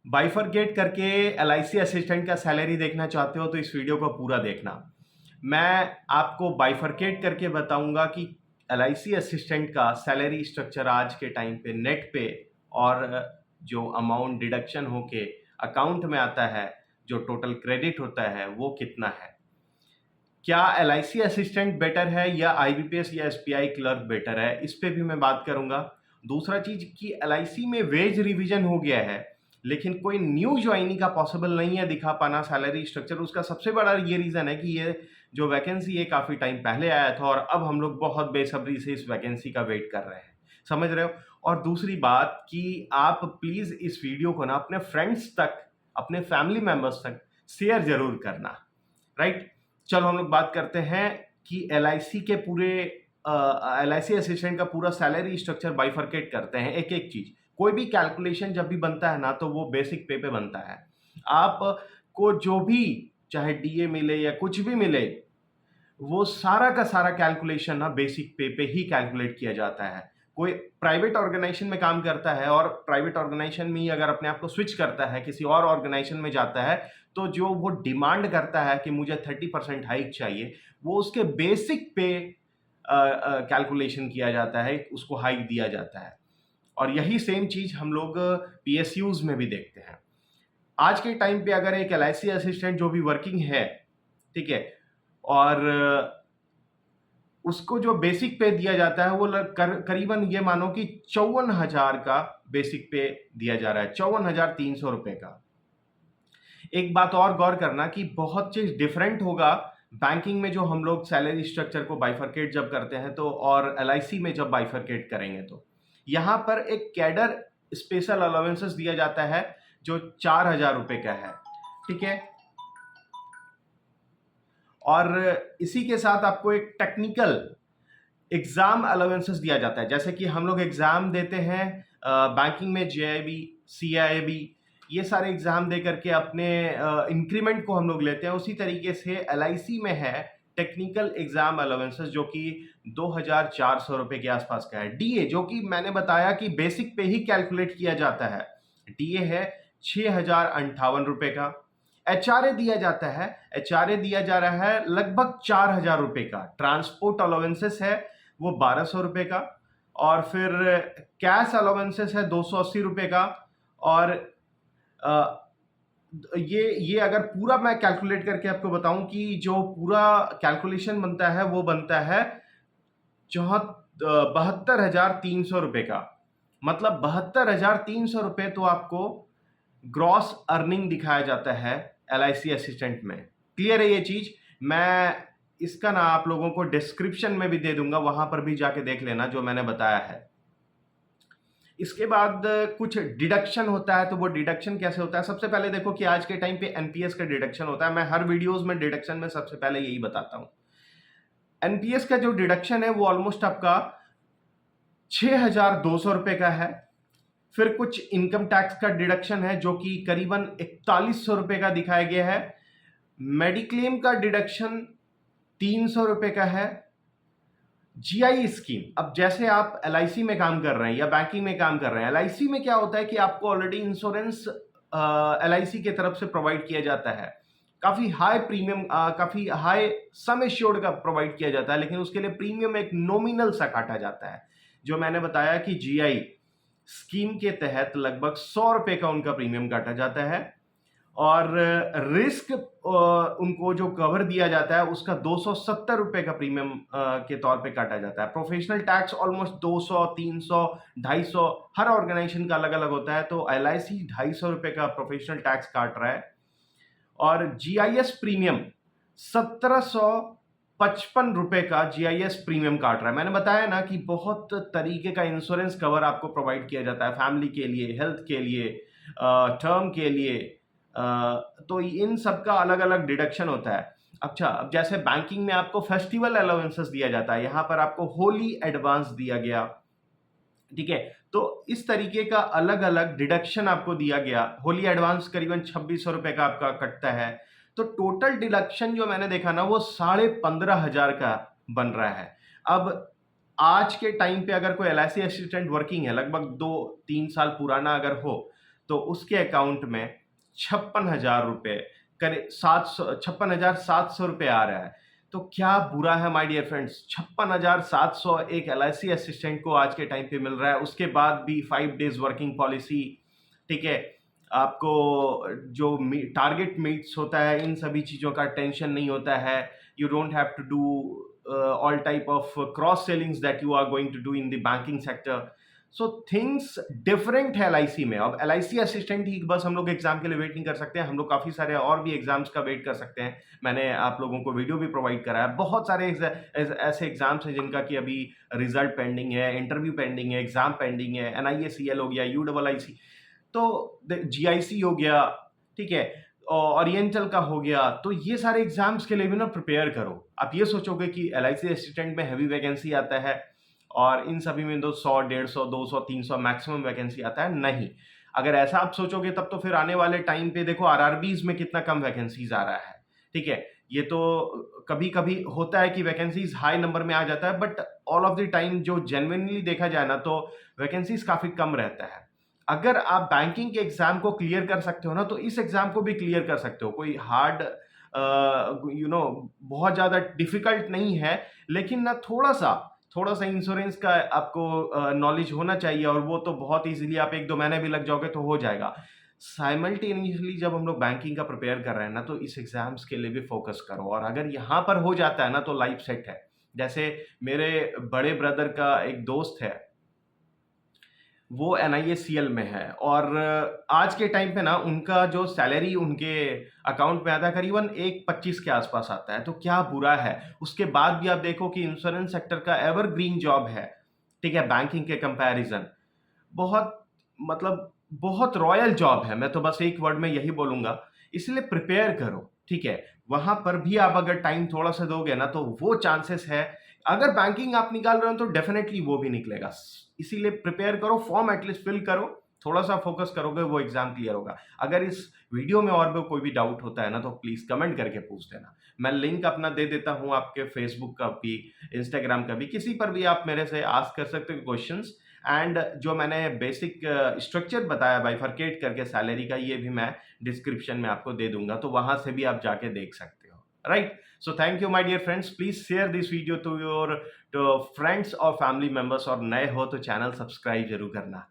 Bifurcate करके LIC assistant का salary देखना चाहते हो तो इस वीडियो को पूरा देखना। मैं आपको बाइफरकेट करके बताऊंगा कि एलआईसी असिस्टेंट का सैलरी स्ट्रक्चर आज के टाइम पे नेट पे और जो अमाउंट डिडक्शन होके अकाउंट में आता है, जो टोटल क्रेडिट होता है वो कितना है। क्या एलआईसी असिस्टेंट बेटर है या आईबीपीएस या एसबीआई क्लर्क बेटर है, इस पे भी मैं बात करूंगा। दूसरा चीज कि एलआईसी में वेज रिवीजन हो गया है लेकिन कोई न्यू ज्वाइनिंग का पॉसिबल नहीं है दिखा पाना सैलरी स्ट्रक्चर। उसका सबसे बड़ा ये रीजन है कि ये जो वैकेंसी है काफी टाइम पहले आया था और अब हम लोग बहुत बेसब्री से इस वैकेंसी का वेट कर रहे हैं, समझ रहे हो। और दूसरी बात कि आप प्लीज इस वीडियो को ना अपने फ्रेंड्स तक, अपने फैमिली मेंबर्स तक शेयर जरूर करना, राइट। चलो हम लोग बात करते हैं कि एलआईसी के पूरे एलआईसी असिस्टेंट का पूरा सैलरी स्ट्रक्चर बाइफरकेट करते हैं। एक एक चीज, कोई भी कैलकुलेशन जब भी बनता है ना तो वो बेसिक पे बनता है। आपको जो भी चाहे डीए मिले या कुछ भी मिले, वो सारा का सारा कैलकुलेशन ना बेसिक पे ही कैलकुलेट किया जाता है। कोई प्राइवेट ऑर्गेनाइजेशन में काम करता है और प्राइवेट ऑर्गेनाइजेशन में ही अगर अपने आप को स्विच करता है, किसी और ऑर्गेनाइजेशन में जाता है, तो जो वो डिमांड करता है कि मुझे 30% हाइक चाहिए, वो उसके बेसिक पे कैलकुलेशन किया जाता है, उसको हाइक दिया जाता है। और यही सेम चीज हम लोग पीएसयूज में भी देखते हैं। आज के टाइम पे अगर एक एलआईसी असिस्टेंट जो भी वर्किंग है, ठीक है, और उसको जो बेसिक पे दिया जाता है वो करीबन ये मानो कि 54,000 का बेसिक पे दिया जा रहा है, 54,300 रुपए का। एक बात और गौर करना कि बहुत चीज डिफरेंट होगा बैंकिंग में जो हम लोग सैलरी स्ट्रक्चर को बाइफरकेट जब करते हैं तो, और एलआईसी में जब बाइफरकेट करेंगे तो यहां पर एक कैडर स्पेशल अलाउंसेस दिया जाता है जो 4,000 रुपए का है, ठीक है। और इसी के साथ आपको एक टेक्निकल एग्जाम अलाउंसेस दिया जाता है। जैसे कि हम लोग एग्जाम देते हैं बैंकिंग में, जेआईबी, सीआईबी, ये सारे एग्जाम दे करके अपने इंक्रीमेंट को हम लोग लेते हैं। उसी तरीके से एलआईसी में है टेक्निकल एग्जाम अलाउंसेस जो कि 2,400 रुपए के आसपास का है। डीए जो कि मैंने बताया कि बेसिक पे ही कैलकुलेट किया जाता है, डीए है 6,058 रुपए का। एचआरए दिया जाता है, एचआरए दिया जा रहा है लगभग 4,000 रुपए का। ट्रांसपोर्ट अलाउंसेस है वो 1,200 रुपए का, और फिर कैश अलाउंसेस है 280 रुपए का। और ये अगर पूरा मैं कैलकुलेट करके आपको बताऊं कि जो पूरा कैलकुलेशन बनता है वो बनता है 72,300 रुपए का। मतलब 72,300 रुपए तो आपको ग्रॉस अर्निंग दिखाया जाता है एलआईसी असिस्टेंट में। क्लियर है ये चीज। मैं इसका ना आप लोगों को डिस्क्रिप्शन में भी दे दूंगा, वहां पर भी जाके देख लेना जो मैंने बताया है। इसके बाद कुछ डिडक्शन होता है, तो वो डिडक्शन कैसे होता है। सबसे पहले देखो कि आज के टाइम पे एनपीएस का डिडक्शन होता है। मैं हर वीडियोस में डिडक्शन में सबसे पहले यही बताता हूं। एनपीएस का जो डिडक्शन है वो ऑलमोस्ट आपका 6,200 रुपए का है। फिर कुछ इनकम टैक्स का डिडक्शन है जो कि करीबन 4,100 रुपए का दिखाया गया है। मेडिक्लेम का डिडक्शन 300 रुपए का है। जीआई स्कीम, अब जैसे आप एलआईसी में काम कर रहे हैं या बैंकिंग में काम कर रहे हैं, एलआईसी में क्या होता है कि आपको ऑलरेडी इंश्योरेंस एलआईसी की तरफ से प्रोवाइड किया जाता है। काफी हाई प्रीमियम, काफी हाई सम एश्योर्ड का प्रोवाइड किया जाता है, लेकिन उसके लिए प्रीमियम एक नॉमिनल सा काटा जाता है। जो मैंने बताया कि जीआई स्कीम के तहत लगभग 100 रुपए का उनका प्रीमियम काटा जाता है, और रिस्क उनको जो कवर दिया जाता है उसका 270 रुपए का प्रीमियम के तौर पे काटा जाता है। प्रोफेशनल टैक्स ऑलमोस्ट 200, 300, 250, हर ऑर्गेनाइजेशन का अलग अलग होता है, तो एलआईसी 250 रुपए का प्रोफेशनल टैक्स काट रहा है। और जीआईएस प्रीमियम 1,755 रुपए का जीआईएस प्रीमियम काट रहा है। मैंने बताया ना कि बहुत तरीके का इंश्योरेंस कवर आपको प्रोवाइड किया जाता है, फैमिली के लिए, हेल्थ के लिए, टर्म के लिए, तो इन सब का अलग अलग डिडक्शन होता है। अच्छा, अब जैसे बैंकिंग में आपको फेस्टिवल अलाउंसेस दिया जाता है, यहां पर आपको होली एडवांस दिया गया, ठीक है। तो इस तरीके का अलग अलग डिडक्शन आपको दिया गया। होली एडवांस करीबन 2,600 रुपए का आपका कटता है। तो टोटल डिडक्शन जो मैंने देखा ना वो 15,500 का बन रहा है। अब आज के टाइम पे अगर कोई एलआईसी असिस्टेंट वर्किंग है, लगभग 2-3 साल पुराना अगर हो, तो उसके अकाउंट में 56,000 रुपये, करीब 56,700 रुपये आ रहा है। तो क्या बुरा है माय डियर फ्रेंड्स? 56,700 एक एलआईसी असिस्टेंट को आज के टाइम पे मिल रहा है, उसके बाद भी 5 डेज वर्किंग पॉलिसी, ठीक है। आपको जो टारगेट मीट्स होता है, इन सभी चीज़ों का टेंशन नहीं होता है। You don't have to do all type of cross sellings that you are going to do in the banking sector. So things different है एलआईसी में। अब एलआईसी असिस्टेंट ही बस हम लोग एग्जाम के लिए वेट नहीं कर सकते हैं, हम लोग काफ़ी सारे और भी एग्जाम्स का वेट कर सकते हैं। मैंने आप लोगों को वीडियो भी प्रोवाइड करा है। बहुत सारे ऐसे एग्जाम्स हैं जिनका कि अभी रिजल्ट पेंडिंग है, इंटरव्यू पेंडिंग है, एग्जाम पेंडिंग है। एनआईएसीएल हो गया, यूआईसी, तो जीआईसी हो गया, ठीक है, ओरिएंटल का हो गया। तो ये सारे एग्जाम्स के लिए भी ना प्रिपेयर करो। आप ये सोचोगे कि एलआईसी असिस्टेंट में हैवी वैकेंसी आता है और इन सभी में तो 100, 150, 200, 300 मैक्सिमम वैकेंसी आता है, नहीं। अगर ऐसा आप सोचोगे तब तो फिर आने वाले टाइम पे देखो आरआरबीज में कितना कम वैकेंसीज आ रहा है, ठीक है। ये तो कभी कभी होता है कि वैकेंसीज हाई नंबर में आ जाता है, but all of the time जो जेन्युइनली देखा जाए ना तो वैकेंसीज काफी कम रहता है। अगर आप बैंकिंग के एग्जाम को क्लियर कर सकते हो ना तो इस एग्जाम को भी क्लियर कर सकते हो। कोई हार्ड बहुत ज्यादा डिफिकल्ट नहीं है, लेकिन ना थोड़ा सा इंश्योरेंस का आपको नॉलेज होना चाहिए, और वो तो बहुत इजीली आप 1-2 महीने भी लग जाओगे तो हो जाएगा। साइमल्टेनियसली जब हम लोग बैंकिंग का प्रिपेयर कर रहे हैं ना तो इस एग्जाम्स के लिए भी फोकस करो, और अगर यहाँ पर हो जाता है ना तो लाइफ सेट है। जैसे मेरे बड़े ब्रदर का एक दोस्त है, वो एनआईएसीएल में है, और आज के टाइम पे ना उनका जो सैलरी उनके अकाउंट में आता है करीबन 1.25 के आसपास आता है। तो क्या बुरा है? उसके बाद भी आप देखो कि इंश्योरेंस सेक्टर का एवरग्रीन जॉब है, ठीक है, बैंकिंग के कंपैरिजन बहुत, मतलब बहुत रॉयल जॉब है। मैं तो बस एक वर्ड में यही बोलूंगा, इसलिए प्रिपेयर करो, ठीक है। वहां पर भी आप अगर टाइम थोड़ा सा दोगे ना तो वो चांसेस है। अगर बैंकिंग आप निकाल रहे हो तो डेफिनेटली वो भी निकलेगा। इसीलिए प्रिपेयर करो, फॉर्म एटलीस्ट फिल करो, थोड़ा सा फोकस करोगे वो एग्जाम क्लियर होगा। अगर इस वीडियो में और भी कोई भी डाउट होता है ना तो प्लीज कमेंट करके पूछ देना। मैं लिंक अपना दे देता हूं, आपके फेसबुक का भी, इंस्टाग्राम का भी, किसी पर भी आप मेरे से आस्क कर सकते हो क्वेश्चंस। एंड जो मैंने बेसिक स्ट्रक्चर बताया बाइफरकेट करके सैलरी का, ये भी मैं डिस्क्रिप्शन में आपको दे दूंगा, तो वहां से भी आप जाके देख सकते हो, right. So thank you my dear friends, please share this video to your friends और फैमिली मेंबर्स, और नए हो तो चैनल सब्सक्राइब जरूर करना।